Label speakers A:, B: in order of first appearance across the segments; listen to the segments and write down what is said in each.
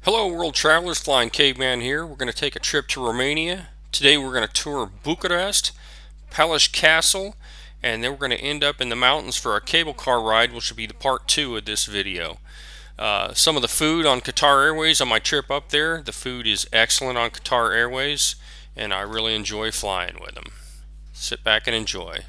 A: Hello world travelers, Flying Caveman here. We're going to take a trip to Romania. Today we're going to tour Bucharest, Peleș Castle, and then we're going to end up in the mountains for a cable car ride, which will be the part 2 of this video. Some of the food on Qatar Airways on my trip up there. The food is excellent on Qatar Airways, and I really enjoy flying with them. Sit back and enjoy.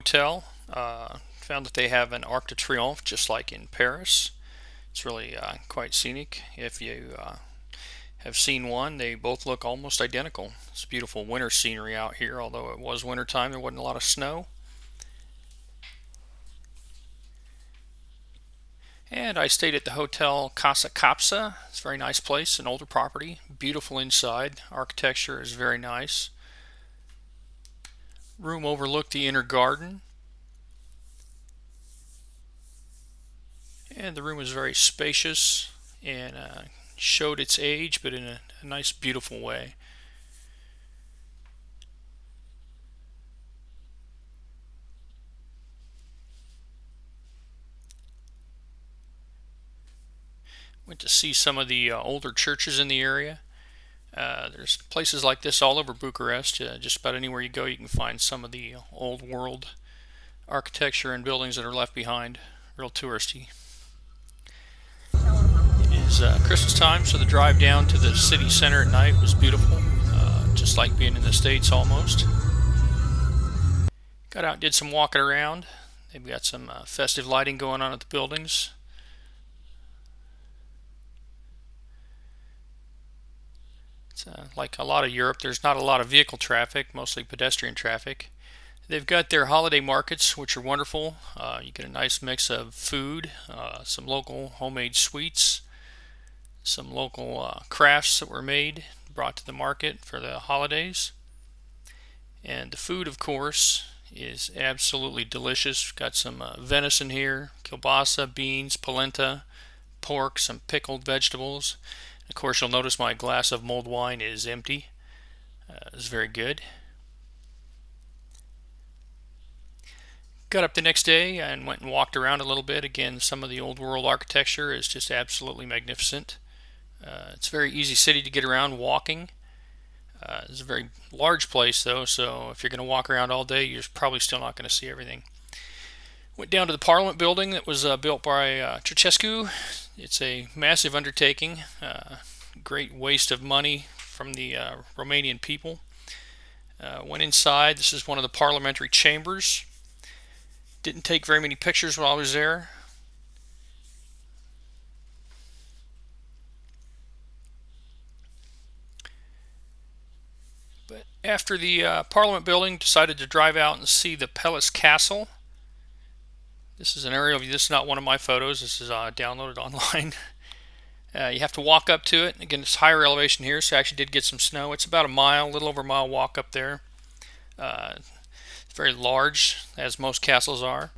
A: Hotel. Found that they have an Arc de Triomphe just like in Paris. It's really quite scenic. If you have seen one, they both look almost identical. It's beautiful winter scenery out here, although it was winter time, there wasn't a lot of snow. And I stayed at the hotel Casa Capsa. It's a very nice place, an older property, beautiful inside. Architecture is very nice. Room overlooked the inner garden. And the room was very spacious and showed its age, but in a nice, beautiful way. Went to see some of the older churches in the area. There's places like this all over Bucharest. Just about anywhere you go, you can find some of the old world architecture and buildings that are left behind. Real touristy. It is Christmas time, so the drive down to the city center at night was beautiful. Just like being in the States almost. Got out and did some walking around. They've got some festive lighting going on at the buildings. It's like a lot of Europe, there's not a lot of vehicle traffic, mostly pedestrian traffic. They've got their holiday markets, which are wonderful. You get a nice mix of food, some local homemade sweets, some local crafts that were made, brought to the market for the holidays. And the food, of course, is absolutely delicious. Got some venison here, kielbasa, beans, polenta, pork, some pickled vegetables. Of course, you'll notice my glass of mulled wine is empty. It's very good. Got up the next day and went and walked around a little bit. Again, some of the old world architecture is just absolutely magnificent. It's a very easy city to get around walking. It's a very large place though, so if you're going to walk around all day, you're probably still not going to see everything. Went down to the Parliament building that was built by Ceausescu. It's a massive undertaking, great waste of money from the Romanian people. Went inside. This is one of the parliamentary chambers. Didn't take very many pictures while I was there. But after the Parliament building, decided to drive out and see the Peleș Castle. This is an aerial view. This is not one of my photos. This is downloaded online. You have to walk up to it. Again, it's higher elevation here, so I actually did get some snow. It's about a little over a mile walk up there. It's very large, as most castles are.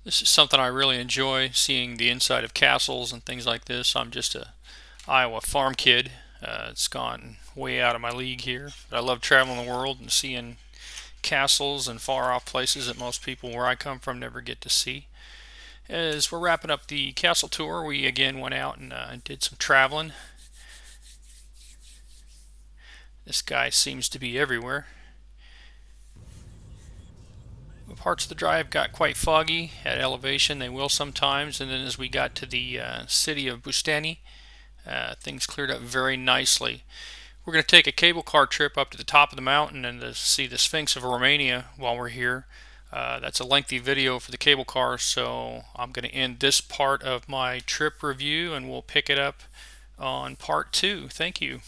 A: This is something I really enjoy, seeing the inside of castles and things like this. I'm just a Iowa farm kid. It's gone way out of my league here. But I love traveling the world and seeing castles and far off places that most people where I come from never get to see. As we're wrapping up the castle tour, we again went out and did some traveling. This guy seems to be everywhere. Parts of the drive got quite foggy at elevation. They will sometimes, and then as we got to the city of Bușteni, things cleared up very nicely. We're going to take a cable car trip up to the top of the mountain and to see the Sphinx of Romania while we're here. That's a lengthy video for the cable car, so I'm going to end this part of my trip review and we'll pick it up on part 2. Thank you.